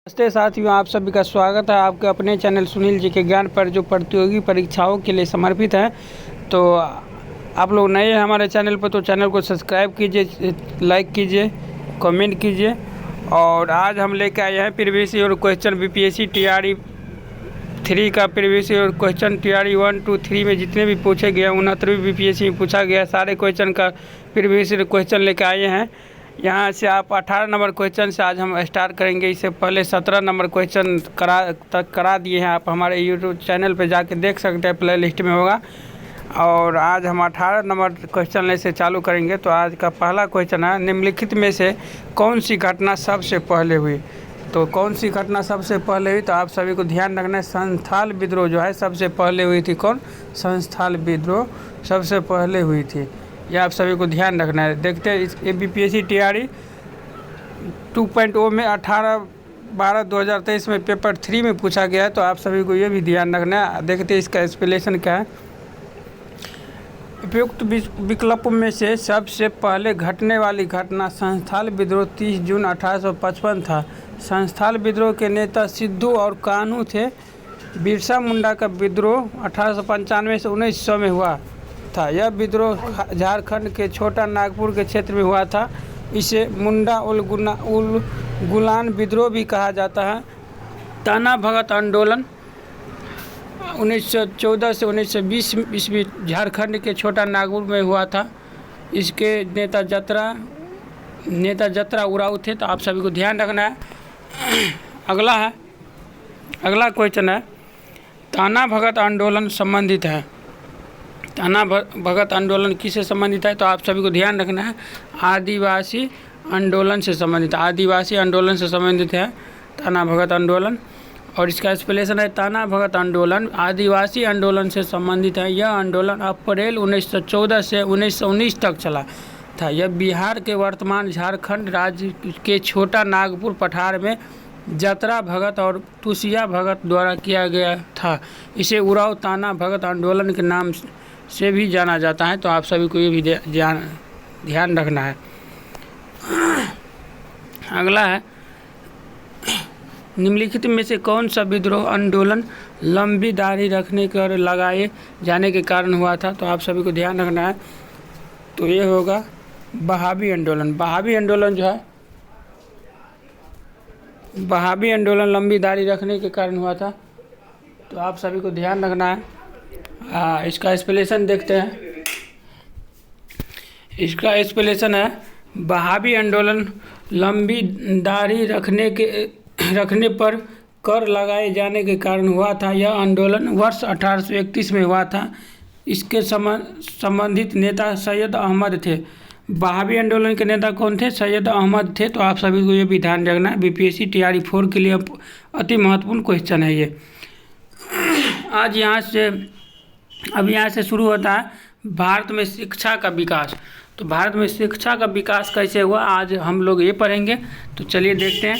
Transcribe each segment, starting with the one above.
नमस्ते साथियों, आप सभी का स्वागत है आपके अपने चैनल सुनील जी के ज्ञान पर, जो प्रतियोगी परीक्षाओं के लिए समर्पित है। तो आप लोग नए हैं हमारे चैनल पर तो चैनल को सब्सक्राइब कीजिए, लाइक कीजिए, कमेंट कीजिए। और आज हम लेकर आए हैं previous year question BPSC TRE 3 का प्रीवियस ईयर क्वेश्चन टीआरई 1, 2, 3 में जितने भी पूछे गए 69वीं बीपीएससी में पूछा गया सारे क्वेश्चन का प्रीवियस ईयर क्वेश्चन लेकर आए हैं। यहाँ से आप 18 नंबर क्वेश्चन से आज हम स्टार्ट करेंगे। इससे पहले 17 नंबर क्वेश्चन करा दिए हैं। आप हमारे यूट्यूब चैनल पर जाके देख सकते हैं, प्ले लिस्ट में होगा। और आज हम 18 नंबर क्वेश्चन से चालू करेंगे। तो आज का पहला क्वेश्चन है, निम्नलिखित में से कौन सी घटना सबसे पहले हुई। तो कौन सी घटना सबसे पहले हुई, तो आप सभी को ध्यान रखना है। संथाल विद्रोह जो है सबसे पहले हुई थी। कौन? संथाल विद्रोह सबसे पहले हुई थी, यह आप सभी को ध्यान रखना है। देखते हैं इस बीपीएससी टीआरई 2.0 में 18/12/2023 में पेपर 3 में पूछा गया है। तो आप सभी को ये भी ध्यान रखना है। देखते हैं इसका एक्सप्लेनेशन क्या है। उपयुक्त विकल्प में से सबसे पहले घटने वाली घटना संथाल विद्रोह 30 जून 1855 था। संथाल विद्रोह के नेता सिद्धू और कान्हू थे। बिरसा मुंडा का विद्रोह 1895 से 1900 में हुआ था। यह विद्रोह झारखंड के छोटा नागपुर के क्षेत्र में हुआ था। इसे मुंडा उल गुलान विद्रोह भी कहा जाता है। ताना भगत आंदोलन 1914 से 1920 ईस्वी झारखंड के छोटा नागपुर में हुआ था। इसके नेता जतरा उराव थे। तो आप सभी को ध्यान रखना है। अगला क्वेश्चन है, ताना भगत आंदोलन संबंधित है। ताना भगत आंदोलन किससे संबंधित है, तो आप सभी को ध्यान रखना है। आदिवासी आंदोलन से संबंधित, आदिवासी आंदोलन से संबंधित है ताना भगत आंदोलन। और इसका एक्सप्लेनेशन है, ताना भगत आंदोलन आदिवासी आंदोलन से संबंधित है। यह आंदोलन अप्रैल 1914 से 1919 तक चला था। यह बिहार के वर्तमान झारखंड राज्य के छोटा नागपुर पठार में जतरा भगत और तुसिया भगत द्वारा किया गया था। इसे उराव ताना भगत आंदोलन के नाम से भी जाना जाता है। तो आप सभी को ये भी ध्यान रखना है। अगला है, निम्नलिखित में से कौन सा विद्रोह आंदोलन लंबी दाढ़ी रखने कर लगाए जाने के कारण हुआ था। तो आप सभी को ध्यान रखना है। तो ये होगा बहावी आंदोलन। बहावी आंदोलन जो है, बहावी आंदोलन लंबी दाढ़ी रखने के कारण हुआ था। तो आप सभी को ध्यान रखना है। इसका एक्सप्लेनेशन देखते हैं। इसका एक्सप्लेनेशन है, बहावी आंदोलन लंबी दाढ़ी रखने पर कर लगाए जाने के कारण हुआ था। यह आंदोलन वर्ष 1831 में हुआ था। इसके संबंधित नेता सैयद अहमद थे। बहावी आंदोलन के नेता कौन थे? सैयद अहमद थे। तो आप सभी को ये भी ध्यान रखना है। बीपीएससी टीआरई 4 के लिए अति महत्वपूर्ण क्वेश्चन है ये। आज यहाँ से शुरू होता है भारत में शिक्षा का विकास। तो भारत में शिक्षा का विकास कैसे हुआ, आज हम लोग ये पढ़ेंगे। तो चलिए देखते हैं।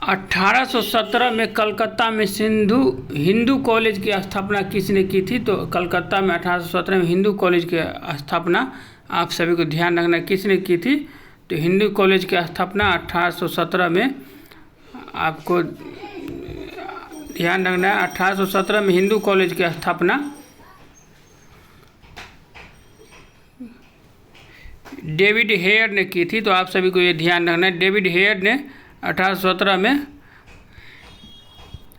1817 में कलकत्ता में हिंदू कॉलेज की स्थापना किसने की थी। तो कलकत्ता में 1817 में हिंदू कॉलेज की स्थापना आप सभी को ध्यान रखना किसने की थी। तो हिंदू कॉलेज की स्थापना 1817 में आपको ध्यान रखना है। 1817 में हिंदू कॉलेज की स्थापना डेविड हेयर ने की थी। तो आप सभी को ये ध्यान रखना है। डेविड हेयर ने 1817 में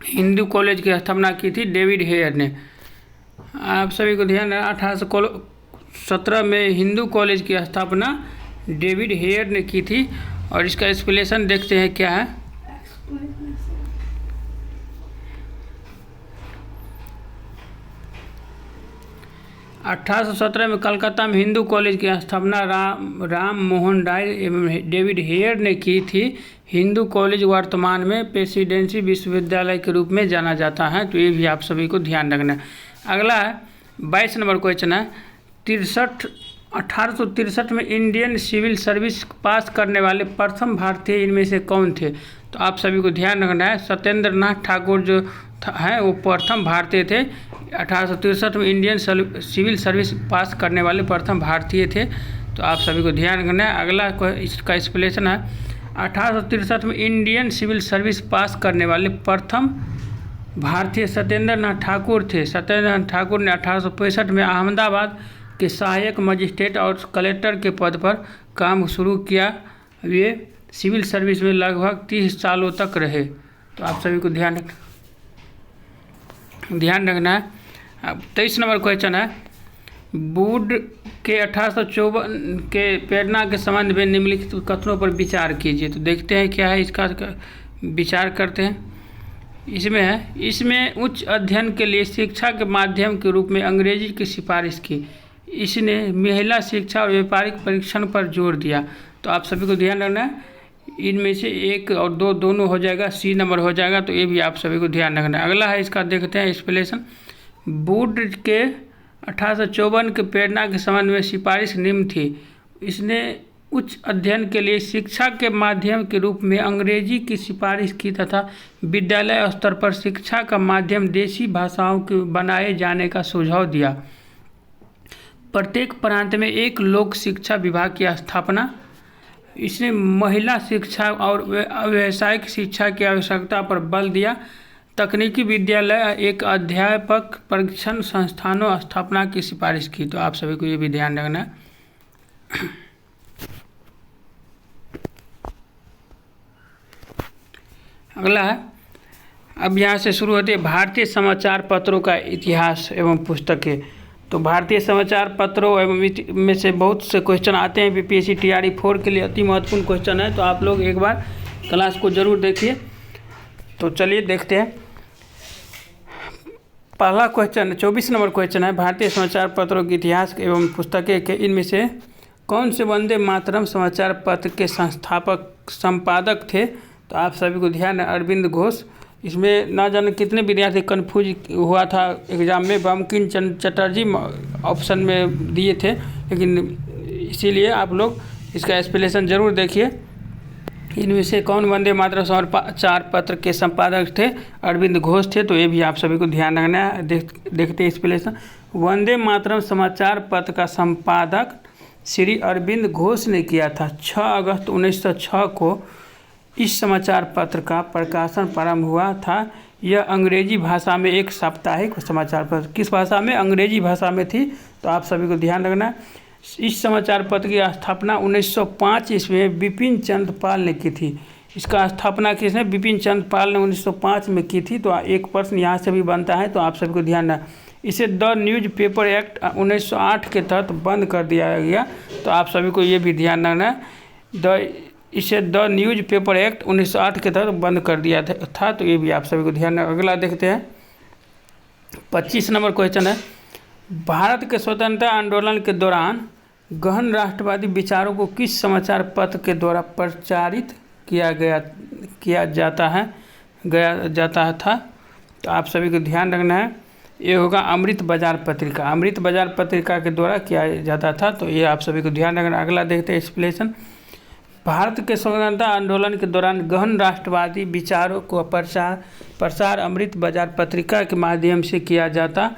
हिंदू कॉलेज की स्थापना की थी। डेविड हेयर ने, आप सभी को ध्यान रखना, 1817 में हिंदू कॉलेज की स्थापना डेविड हेयर ने की थी। और इसका एक्सप्लेनेशन देखते हैं क्या है। 1817 में कलकत्ता में हिंदू कॉलेज की स्थापना राम मोहन राय एवं डेविड हेयर ने की थी। हिंदू कॉलेज वर्तमान में प्रेसिडेंसी विश्वविद्यालय के रूप में जाना जाता है। तो ये भी आप सभी को ध्यान रखना है। अगला है 22 नंबर क्वेश्चन है, 1863 में इंडियन सिविल सर्विस पास करने वाले प्रथम भारतीय इनमें से कौन थे। तो आप सभी को ध्यान रखना है। सत्येंद्र नाथ ठाकुर जो है वो प्रथम भारतीय थे। 1863 में इंडियन सिविल सर्विस पास करने वाले प्रथम भारतीय थे। तो आप सभी को ध्यान रखना है। अगला इसका एक्सप्लेनेशन है, 1863 में इंडियन सिविल सर्विस पास करने वाले प्रथम भारतीय सत्येंद्र नाथ ठाकुर थे। सत्येंद्र नाथ ठाकुर ने 1865 में अहमदाबाद के सहायक मजिस्ट्रेट और कलेक्टर के पद पर काम शुरू किया। वे सिविल सर्विस में लगभग 30 सालों तक रहे। तो आप सभी को ध्यान रखना है। अब 23 नंबर क्वेश्चन है, वुड के 1854 के प्रेरणा के संबंध में निम्नलिखित कथनों पर विचार कीजिए। तो देखते हैं क्या है, इसका विचार करते हैं। इसमें उच्च अध्ययन के लिए शिक्षा के माध्यम के रूप में अंग्रेजी की सिफारिश की। इसने महिला शिक्षा और व्यापारिक परीक्षण पर जोर दिया। तो आप सभी को ध्यान रखना है, इनमें से 1 और 2 दोनों हो जाएगा, सी नंबर हो जाएगा। तो ये भी आप सभी को ध्यान रखना है। अगला है, इसका देखते हैं एक्सप्लेनेशन। वुड के 1854 के प्रेरणा के संबंध में सिफारिश निम्न थी। इसने उच्च अध्ययन के लिए शिक्षा के माध्यम के रूप में अंग्रेजी की सिफारिश की तथा विद्यालय स्तर पर शिक्षा का माध्यम देशी भाषाओं के बनाए जाने का सुझाव दिया। प्रत्येक प्रांत में एक लोक शिक्षा विभाग की स्थापना। इसने महिला शिक्षा और व्यावसायिक शिक्षा की आवश्यकता पर बल दिया। तकनीकी विद्यालय एक अध्यापक परीक्षण संस्थानों स्थापना की सिफारिश की। तो आप सभी को ये भी ध्यान रखना है। अगला है, अब यहाँ से शुरू होती है भारतीय समाचार पत्रों का इतिहास एवं पुस्तकें। तो भारतीय समाचार पत्रों एवं में से बहुत से क्वेश्चन आते हैं। बीपीएससी टीआरई 4 के लिए अति महत्वपूर्ण क्वेश्चन है। तो आप लोग एक बार क्लास को जरूर देखिए। तो चलिए देखते हैं। पहला क्वेश्चन 24 नंबर क्वेश्चन है, भारतीय समाचार पत्रों के इतिहास एवं पुस्तकें के इनमें से कौन से वंदे मातरम समाचार पत्र के संपादक थे। तो आप सभी को ध्यान है, अरविंद घोष। इसमें ना जाने कितने विद्यार्थी कन्फ्यूज हुआ था एग्जाम में, बंकिम चंद्र चटर्जी ऑप्शन में दिए थे, लेकिन इसीलिए आप लोग इसका एक्सप्लेनेशन जरूर देखिए। इनमें से कौन वंदे मातरम समाचार पत्र के संपादक थे, अरविंद घोष थे। तो ये भी आप सभी को ध्यान रखना है। देखते हैं एक्सप्लेनेशन। वंदे मातरम समाचार पत्र का संपादक श्री अरविंद घोष ने किया था। 6 अगस्त 1906 को इस समाचार पत्र का प्रकाशन प्रारंभ हुआ था। यह अंग्रेजी भाषा में एक साप्ताहिक समाचार पत्र, किस भाषा में, अंग्रेजी भाषा में थी। तो आप सभी को ध्यान रखना है। इस समाचार पत्र की स्थापना 1905 ईस्वी में बिपिन चंद्र पाल ने की थी। इसका स्थापना किसने, बिपिन चंद्र पाल ने 1905 में की थी। तो एक प्रश्न यहाँ से भी बनता है। तो आप सभी को ध्यान रखना। इसे द न्यूज पेपर एक्ट 1908 के तहत बंद कर दिया गया। तो आप सभी को ये भी ध्यान रखना है। इसे द न्यूज पेपर एक्ट 1908 के तहत बंद कर दिया था। तो ये भी आप सभी को ध्यान रखना। अगला देखते हैं। 25 नंबर क्वेश्चन है, भारत के स्वतंत्रता आंदोलन के दौरान गहन राष्ट्रवादी विचारों को किस समाचार पत्र के द्वारा प्रचारित किया जाता था। तो आप सभी को ध्यान रखना है। ये होगा अमृत बाजार पत्रिका। अमृत बाजार पत्रिका के द्वारा किया जाता था। तो ये आप सभी को ध्यान रखना। अगला देखते हैं एक्सप्लेनेशन। भारत के स्वतंत्रता आंदोलन के दौरान गहन राष्ट्रवादी विचारों को प्रसार अमृत बाजार पत्रिका के माध्यम से किया जाता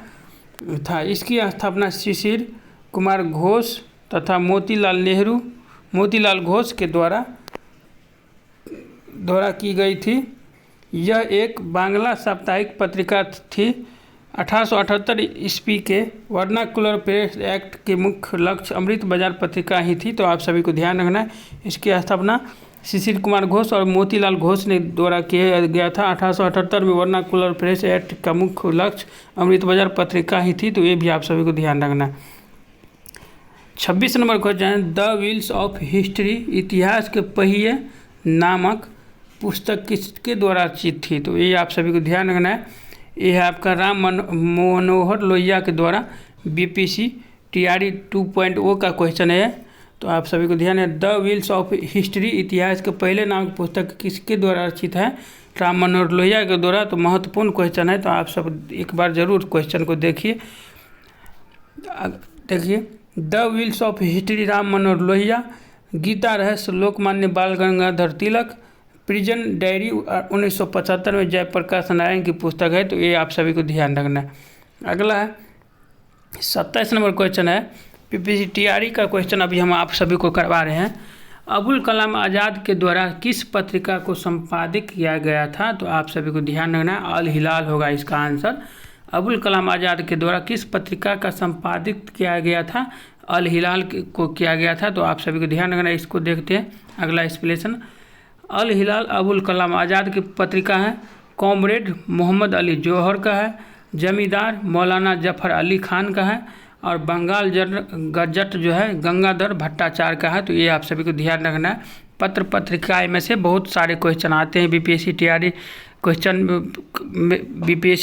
था। इसकी स्थापना शिशिर कुमार घोष तथा मोतीलाल घोष के द्वारा की गई थी। यह एक बांग्ला साप्ताहिक पत्रिका थी। 1878 ईस्वी के वर्नाकुलर प्रेस एक्ट के मुख्य लक्ष्य अमृत बाजार पत्रिका ही थी। तो आप सभी को ध्यान रखना है। इसकी स्थापना शिशिर कुमार घोष और मोतीलाल घोष ने द्वारा किया गया था। 1878 में वर्नाकुलर प्रेस एक्ट का मुख्य लक्ष्य अमृत बाजार पत्रिका ही थी। तो ये भी आप सभी को ध्यान रखना है। 26 नंबर क्वेश्चन है, द व्हील्स ऑफ हिस्ट्री इतिहास के पहिए नामक पुस्तक किसके द्वारा रचित थी। तो ये आप सभी को ध्यान रखना है। ये है आपका राम मनोहर लोहिया के द्वारा। बीपीएससी टीआरई 2.0 का क्वेश्चन है। तो आप सभी को ध्यान है। द व्हील्स ऑफ हिस्ट्री इतिहास के पहले नाम की पुस्तक किसके द्वारा रचित है, राम मनोहर लोहिया के द्वारा। तो महत्वपूर्ण क्वेश्चन है। तो आप सब एक बार जरूर क्वेश्चन को देखिए। The wheels of history Ram Manohar Lohia, Gita Rahasya Lokmanya बाल गंगाधर तिलक, प्रिजन डायरी 1975 में जयप्रकाश नारायण की पुस्तक है। तो ये आप सभी को ध्यान रखना है। अगला है 27 नंबर क्वेश्चन है, पीपीसी टीआरई का क्वेश्चन अभी हम आप सभी को करवा रहे हैं। अबुल कलाम आज़ाद के द्वारा किस पत्रिका को संपादित किया गया था? तो आप सभी को ध्यान रखना है, अल हिलाल होगा इसका आंसर। अबुल कलाम आज़ाद के द्वारा किस पत्रिका का संपादित किया गया था? अल हिलाल को किया गया था। तो आप सभी को ध्यान रखना है। इसको देखते हैं अगला एक्सप्लेनेशन। अल हिलाल अबुल कलाम आज़ाद की पत्रिका है। कॉमरेड मोहम्मद अली जौहर का है। जमींदार मौलाना जफ़र अली खान का है। और बंगाल गजट जो है गंगाधर भट्टाचार्य का है। तो ये आप सभी को ध्यान रखना है। पत्र पत्रिकाएँ में से बहुत सारे क्वेश्चन आते हैं बीपीएससी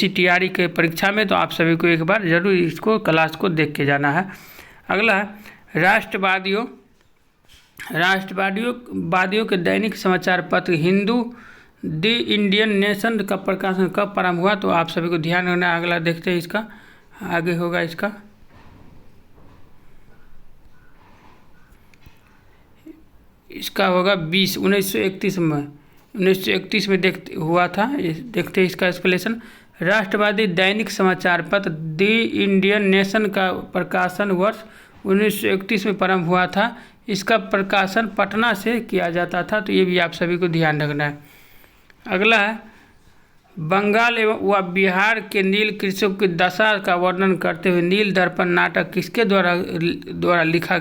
टीआरई के परीक्षा में। तो आप सभी को एक बार जरूर इसको क्लास को देख के जाना है। अगला है राष्ट्रवादियों के दैनिक समाचार पत्र हिंदू द इंडियन नेशन का प्रकाशन कब प्रारंभ हुआ? तो आप सभी को ध्यान रखना है। अगला देखते हैं, इसका आगे होगा इसका होगा 1931 में 1931 में हुआ था। देखते हैं इसका एक्सप्लेनेशन। राष्ट्रवादी दैनिक समाचार पत्र द इंडियन नेशन का प्रकाशन वर्ष 1931 में प्रारंभ हुआ था। इसका प्रकाशन पटना से किया जाता था। तो ये भी आप सभी को ध्यान रखना है। अगला है बंगाल व बिहार के नील कृषकों की दशा का वर्णन करते हुए नील दर्पण नाटक किसके द्वारा लिखा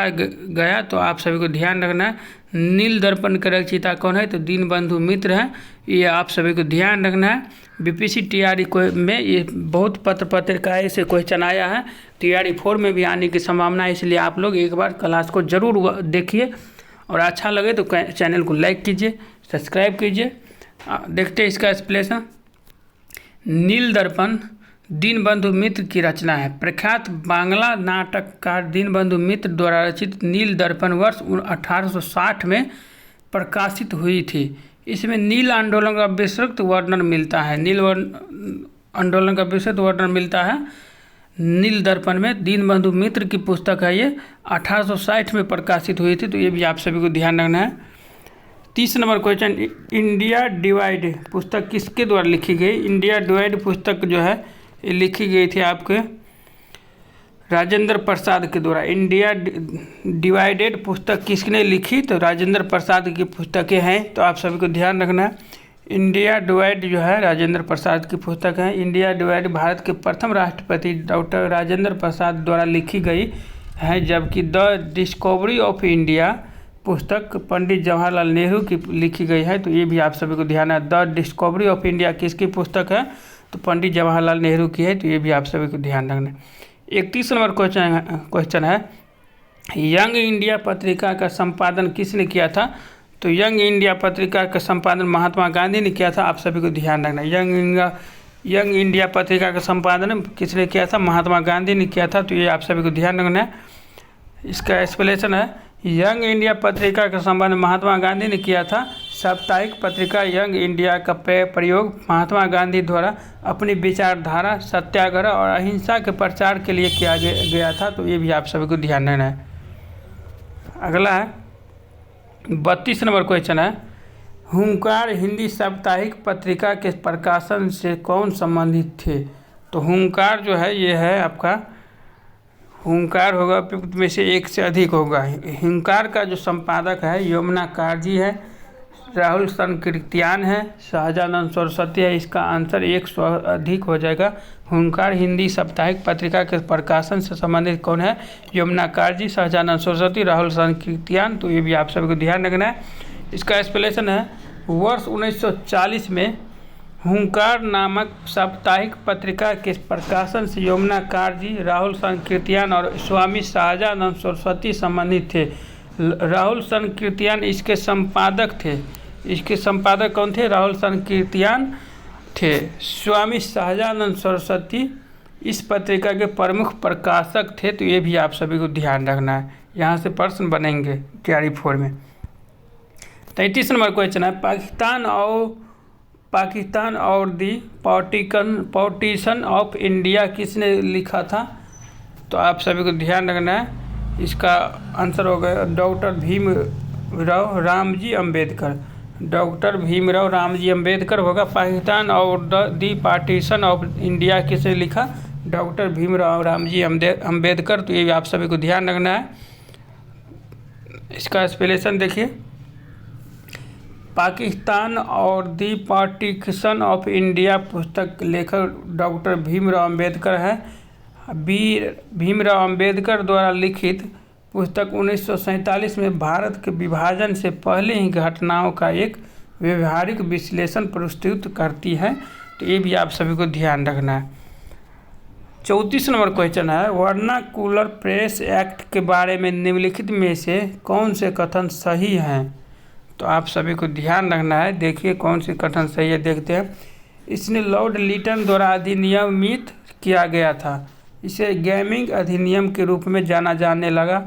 गया? तो आप सभी को ध्यान रखना है। नील दर्पण के रचयिता कौन है? तो दीनबंधु मित्र हैं। ये आप सभी को ध्यान रखना है। बीपीएससी टीआरई में ये बहुत पत्र पत्रिकाएँ से क्वेश्चन आया है। टीआरई 4 में भी आने की संभावना है। इसलिए आप लोग एक बार क्लास को जरूर देखिए और अच्छा लगे तो चैनल को लाइक कीजिए, सब्सक्राइब कीजिए। देखते हैं इसका एक्सप्लेनेशन। नील दर्पण दीनबंधु मित्र की रचना है। प्रख्यात बांग्ला नाटककार दीनबंधु मित्र द्वारा रचित नील दर्पण वर्ष 1860 में प्रकाशित हुई थी। इसमें नील आंदोलन का विस्तृत वर्णन मिलता है। आंदोलन का विस्तृत वर्णन मिलता है नील दर्पण में। दीनबंधु मित्र की पुस्तक है ये, 1860 में प्रकाशित हुई थी। तो ये भी आप सभी को ध्यान रखना है। 30 नंबर क्वेश्चन, इंडिया डिवाइड पुस्तक किसके द्वारा लिखी गई? इंडिया डिवाइड पुस्तक जो है ये लिखी गई थी आपके राजेंद्र प्रसाद के द्वारा। इंडिया डिवाइडेड पुस्तक किसने लिखी? तो राजेंद्र प्रसाद की पुस्तकें हैं। तो आप सभी को ध्यान रखना है। इंडिया डिवाइड जो है राजेंद्र प्रसाद की पुस्तक है। इंडिया डिवाइड भारत के प्रथम राष्ट्रपति डॉक्टर राजेंद्र प्रसाद द्वारा लिखी गई है, जबकि द डिस्कवरी ऑफ इंडिया पुस्तक पंडित जवाहरलाल नेहरू की लिखी गई है। तो ये भी आप सभी को ध्यान है। द डिस्कवरी ऑफ इंडिया किसकी पुस्तक है? तो पंडित जवाहरलाल नेहरू की है। तो ये भी आप सभी को ध्यान रखना है। 31 नंबर क्वेश्चन है, यंग इंडिया पत्रिका का संपादन किसने किया था? तो यंग इंडिया पत्रिका का संपादन महात्मा गांधी ने किया था। आप सभी को ध्यान रखना है। यंग इंडिया पत्रिका का संपादन किसने किया था? महात्मा गांधी ने किया था। तो ये आप सभी को ध्यान रखना है। इसका एक्सप्लेनेशन है, यंग इंडिया पत्रिका का संपादन महात्मा गांधी ने किया था। साप्ताहिक पत्रिका यंग इंडिया का प्रयोग महात्मा गांधी द्वारा अपनी विचारधारा, सत्याग्रह और अहिंसा के प्रचार के लिए किया गया था। तो ये भी आप सभी को ध्यान रखना है। अगला है 32 नंबर क्वेश्चन है, हुंकार हिंदी साप्ताहिक पत्रिका के प्रकाशन से कौन संबंधित थे? तो हुंकार जो है ये है आपका, हुंकार होगा उपयुक्त में से एक से अधिक होगा। हुंकार का जो संपादक है यमुनाकार जी है, राहुल संकीर्तियान है, सहजानंद सरस्वती है। इसका आंसर 100 अधिक हो जाएगा। हुंकार हिंदी साप्ताहिक पत्रिका के प्रकाशन से संबंधित कौन है? यमुनाकार जी, सहजानंद सरस्वती, राहुल संकीर्तियान। तो ये भी आप सभी को ध्यान रखना है। इसका एक्सप्लेनेशन है, वर्ष 1940 में हुंकार नामक साप्ताहिक पत्रिका के प्रकाशन से यमुनाकार जी, राहुल संकीर्तियान और स्वामी सहजानंद सरस्वती संबंधित थे। राहुल संकीर्तियान इसके संपादक थे। इसके संपादक कौन थे? राहुल संकीर्तियान थे। स्वामी सहजानंद सरस्वती इस पत्रिका के प्रमुख प्रकाशक थे। तो ये भी आप सभी को ध्यान रखना है। यहाँ से प्रश्न बनेंगे टीआरई 4 में। 33 नंबर क्वेश्चन है, पाकिस्तान और दी पार्टीशन ऑफ इंडिया किसने लिखा था? तो आप सभी को ध्यान रखना है। इसका आंसर हो गया डॉक्टर भीमराव रामजी अम्बेडकर। डॉक्टर भीमराव रामजी अम्बेडकर होगा। पाकिस्तान और दी पार्टीशन ऑफ इंडिया किसने लिखा? डॉक्टर भीमराव रामजी अम्बेडकर। तो ये आप सभी को ध्यान रखना है। इसका स्पेलेशन देखिए, पाकिस्तान और दी पार्टीशन ऑफ इंडिया पुस्तक लेखक डॉक्टर भीमराव अंबेडकर है। भीमराव अंबेडकर द्वारा लिखित पुस्तक 1947 में भारत के विभाजन से पहले ही घटनाओं का एक व्यवहारिक विश्लेषण प्रस्तुत करती है। तो ये भी आप सभी को ध्यान रखना है। 34 नंबर क्वेश्चन है, वर्नाकुलर प्रेस एक्ट के बारे में निम्नलिखित में से कौन से कथन सही हैं? तो आप सभी को ध्यान रखना है। देखिए कौन सी कथन सही है, देखते हैं। इसने लॉर्ड लिटन द्वारा अधिनियमित किया गया था। इसे गेमिंग अधिनियम के रूप में जाना जाने लगा।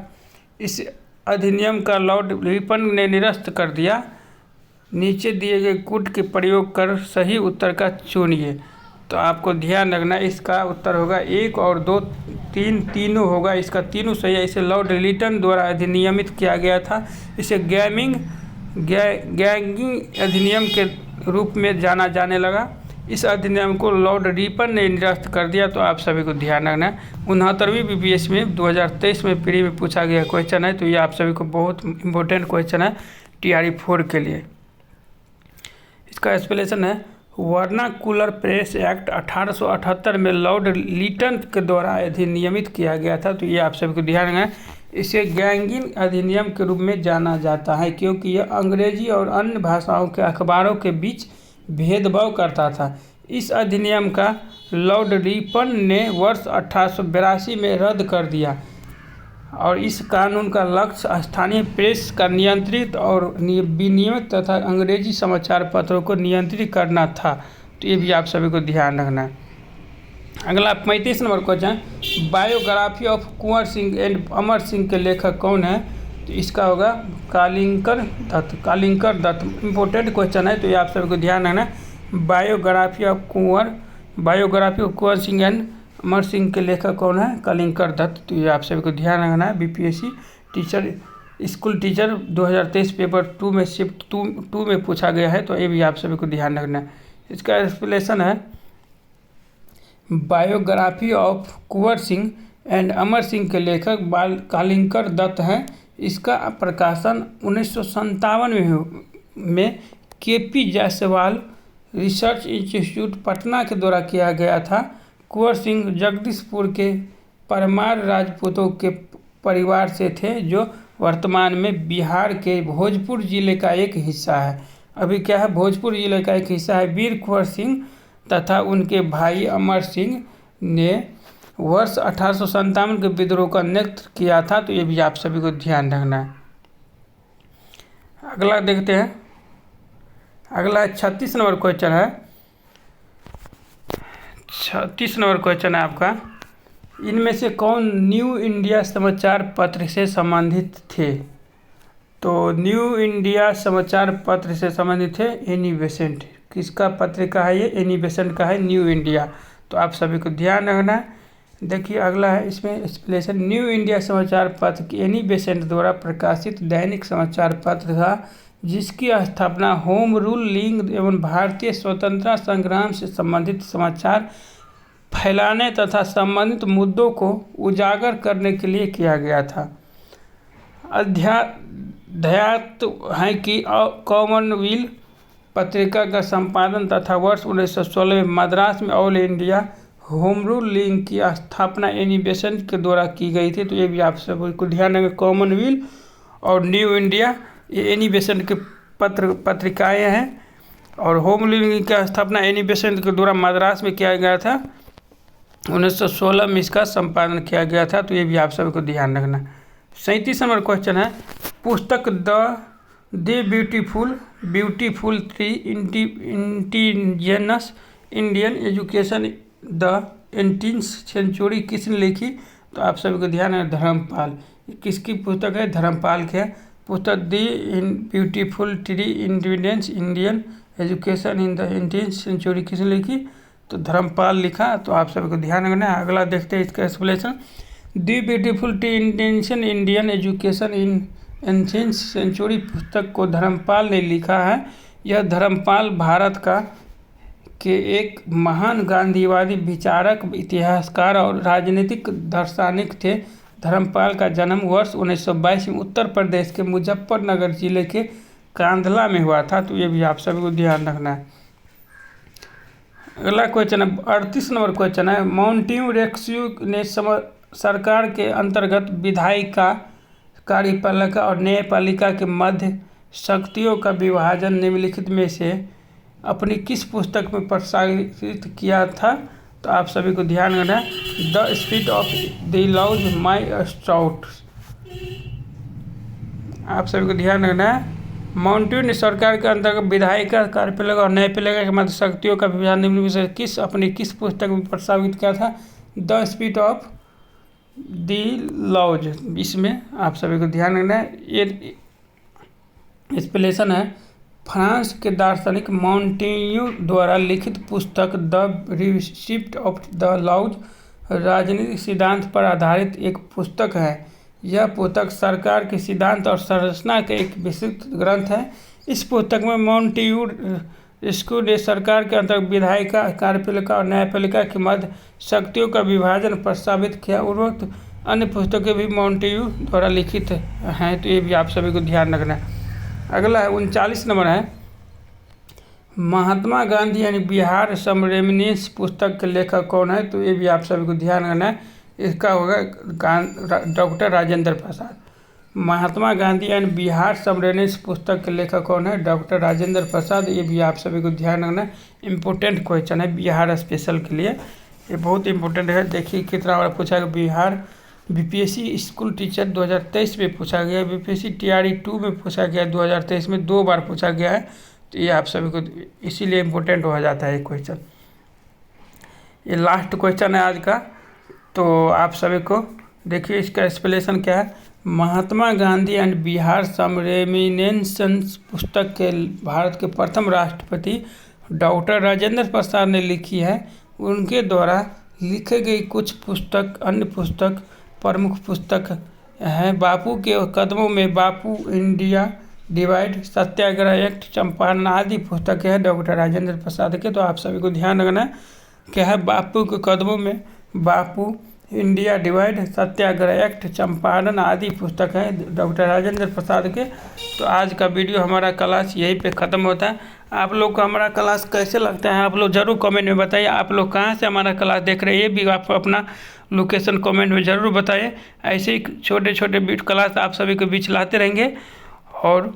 इस अधिनियम का लॉर्ड लिटन ने निरस्त कर दिया। नीचे दिए गए कूट के प्रयोग कर सही उत्तर का चुनिए। तो आपको ध्यान रखना, इसका उत्तर होगा 1 और 2, 3 तीनों होगा। इसका तीनों सही है। इसे लॉर्ड लिटन द्वारा अधिनियमित किया गया था। इसे गैंगिंग अधिनियम के रूप में जाना जाने लगा। इस अधिनियम को लॉर्ड लिटन ने निरस्त कर दिया। तो आप सभी को ध्यान रखना है। 69वीं BPS में 2023 में प्री में पूछा गया क्वेश्चन है। तो ये आप सभी को बहुत इंपॉर्टेंट क्वेश्चन है TRE 4 के लिए। इसका एक्सप्लेनेशन है, वर्नाकुलर प्रेस एक्ट 1878 में लॉर्ड लिटन के द्वारा अधिनियमित किया गया था। तो ये आप सभी को ध्यान रखना है। इसे गैंगिंग अधिनियम के रूप में जाना जाता है क्योंकि यह अंग्रेजी और अन्य भाषाओं के अखबारों के बीच भेदभाव करता था। इस अधिनियम का लॉर्ड लिटन ने वर्ष 1882 में रद्द कर दिया और इस कानून का लक्ष्य स्थानीय प्रेस का नियंत्रित और विनियमित तथा अंग्रेजी समाचार पत्रों को नियंत्रित करना था। तो ये भी आप सभी को ध्यान रखना है। अगला 35 number question, biography of Kunwar Singh and Amar Singh के लेखक कौन है? तो इसका होगा कालिंकर दत्त। कालिंकर दत्त इंपॉर्टेंट क्वेश्चन है। तो ये आप सभी को ध्यान रखना है। Biography of Kunwar Singh and Amar Singh के लेखक कौन है? कालिंकर दत्त। तो ये आप सभी को ध्यान रखना है। BPSC teacher school teacher 2023 paper 2 में शिफ्ट 2 में पूछा गया है। तो ये भी आप सभी को ध्यान रखना है। इसका एक्सप्लेनेशन है, biography of Kunwar Singh and Amar Singh के लेखक कालिंकर दत्त हैं। इसका प्रकाशन 1957 में KP Jaiswal research institute Patna के द्वारा किया गया था। कुंवर सिंह जगदीशपुर के परमार राजपूतों के परिवार से थे जो वर्तमान में बिहार के भोजपुर जिले का एक हिस्सा है। अभी क्या है, भोजपुर जिले का एक हिस्सा है। वीर कुंवर सिंह तथा उनके भाई अमर सिंह ने वर्ष 1857 के विद्रोह का नेतृत्व किया था। तो ये भी आप सभी को ध्यान रखना है। अगला देखते हैं। अगला 36 नंबर क्वेश्चन है। 36 नंबर क्वेश्चन है आपका, इनमें से कौन न्यू इंडिया समाचार पत्र से संबंधित थे? तो न्यू इंडिया समाचार पत्र से संबंधित थे एनी बेसेंट। किसका पत्रिका है ये? एनी बेसेंट का है न्यू इंडिया। तो आप सभी को ध्यान रखना है। देखिए अगला है, इसमें एक्सप्लेनेशन, न्यू इंडिया समाचार पत्र एनी बेसेंट द्वारा प्रकाशित दैनिक समाचार पत्र था जिसकी स्थापना होम रूल लीग एवं भारतीय स्वतंत्रता संग्राम से संबंधित समाचार फैलाने तथा संबंधित मुद्दों को उजागर करने के लिए किया गया था। अध्यात्म है कि कॉमनवेल्थ पत्रिका का संपादन तथा वर्ष 1916 में मद्रास में all India home rule league की स्थापना एनी बेसेंट के द्वारा की गई थी। तो ये भी आप सबको ध्यान रखें। कॉमनवेल्थ और न्यू इंडिया ये एनी बेसेंट के पत्रिकाएँ हैं और होम रूल लीग की स्थापना एनी बेसेंट के द्वारा मद्रास में किया गया था। 1916 में इसका संपादन किया गया था। तो ये भी आप सभी को ध्यान रखना। 37 नंबर क्वेश्चन है, पुस्तक the beautiful tree indigenous Indian education the 18th century किसने लिखी? तो आप सभी को ध्यान है, धर्मपाल। किसकी पुस्तक है? धर्मपाल की है। पुस्तक the beautiful tree indigenous Indian education in the 18th century किसने लिखी? तो धर्मपाल लिखा। तो आप सभी को ध्यान रखना है। अगला देखते हैं इसका explanation, the beautiful tree indigenous Indian education in 18th century पुस्तक को धर्मपाल ने लिखा है। यह धर्मपाल भारत के एक महान गांधीवादी विचारक, इतिहासकार और राजनीतिक दार्शनिक थे। धर्मपाल का जन्म वर्ष 1922 में उत्तर प्रदेश के मुजफ्फरनगर जिले के कांधला में हुआ था। तो ये भी आप सभी को ध्यान रखना है। अगला क्वेश्चन है 38 नंबर क्वेश्चन है, माउंटेन रेस्क्यू ने सरकार के अंतर्गत विधायिका, कार्यपालिका और न्यायपालिका के मध्य शक्तियों का विभाजन निम्नलिखित में से अपनी किस पुस्तक में प्रसारित किया था? तो आप सभी को ध्यान रखना है, the spirit of the laws my stout. आप सभी को ध्यान रखना है, माउंटेन ने सरकार के अंतर्गत विधायिका, कार्यपालिका और न्यायपालिका के मध्य शक्तियों का विभाजन निम्न से अपनी किस पुस्तक में प्रस्तावित किया था? The spirit of the laws. इसमें आप सभी को ध्यान रखना है, ये एक्सप्लेनेशन है फ्रांस के दार्शनिक मॉन्टेन्यू द्वारा लिखित पुस्तक the spirit of the laws राजनीतिक सिद्धांत पर आधारित एक पुस्तक है। यह पुस्तक सरकार के सिद्धांत और संरचना का एक विस्तृत ग्रंथ है। इस पुस्तक में मॉन्टेन्यू रेस्क्यू ने सरकार के अंतर्गत विधायिका, कार्यपालिका और न्यायपालिका के मध्य शक्तियों का विभाजन प्रस्तावित किया। उर्वरक अन्य पुस्तकें भी मॉन्टेन्यू द्वारा लिखित हैं। तो ये भी आप सभी को ध्यान रखना है। अगला है 39 नंबर है, महात्मा गांधी यानी बिहार सम रेमिनेंस पुस्तक के लेखक कौन है? तो ये भी आप सभी को ध्यान रखना है, इसका होगा डॉक्टर राजेंद्र प्रसाद। महात्मा गांधी यानी बिहार सम रेमिनेंस पुस्तक के लेखक कौन है? डॉक्टर राजेंद्र प्रसाद। ये भी आप सभी को ध्यान रखना है, इम्पोर्टेंट क्वेश्चन है बिहार स्पेशल के लिए, ये बहुत इंपॉर्टेंट है। देखिए कितना बार पूछा गया, बिहार बीपीएससी स्कूल टीचर 2023 में पूछा गया, बीपीएससी टीआरई 2 में पूछा गया, 2023 में 2 बार पूछा गया है। तो ये आप सभी को इसीलिए इम्पोर्टेंट हो जाता है ये क्वेश्चन। ये लास्ट क्वेश्चन है आज का, तो आप सभी को देखिए इसका एक्सप्लेनेशन क्या है। Mahatma Gandhi and Bihar some reminiscences पुस्तक के भारत के प्रथम राष्ट्रपति डॉक्टर राजेंद्र प्रसाद ने लिखी है। उनके द्वारा लिखे गई कुछ पुस्तक, अन्य पुस्तक प्रमुख पुस्तक हैं बापू के कदमों में, बापू, इंडिया डिवाइड, सत्याग्रह एक्ट, चंपारण आदि पुस्तकें हैं डॉक्टर राजेंद्र प्रसाद के। तो आप सभी को ध्यान रखना क्या है, बापू के कदमों में, बापू, इंडिया डिवाइड, सत्याग्रह एक्ट, चंपारण आदि पुस्तक है डॉक्टर राजेंद्र प्रसाद के। तो आज का वीडियो हमारा क्लास यहीं पे ख़त्म होता है। आप लोग को हमारा क्लास कैसे लगता है आप लोग ज़रूर कमेंट में बताइए। आप लोग कहाँ से हमारा क्लास देख रहे हैं ये भी आप अपना लोकेशन कमेंट में ज़रूर बताइए। ऐसे ही छोटे छोटे वीडियो क्लास आप सभी के बीच लाते रहेंगे और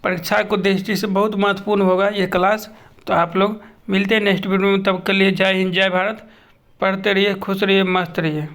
परीक्षा को दृष्टि से बहुत महत्वपूर्ण होगा ये क्लास। तो आप लोग मिलते हैं नेक्स्ट वीडियो में, तब के लिए जय हिंद, जय भारत। पढ़ते रहिए, खुश रहिए, मस्त रहिए।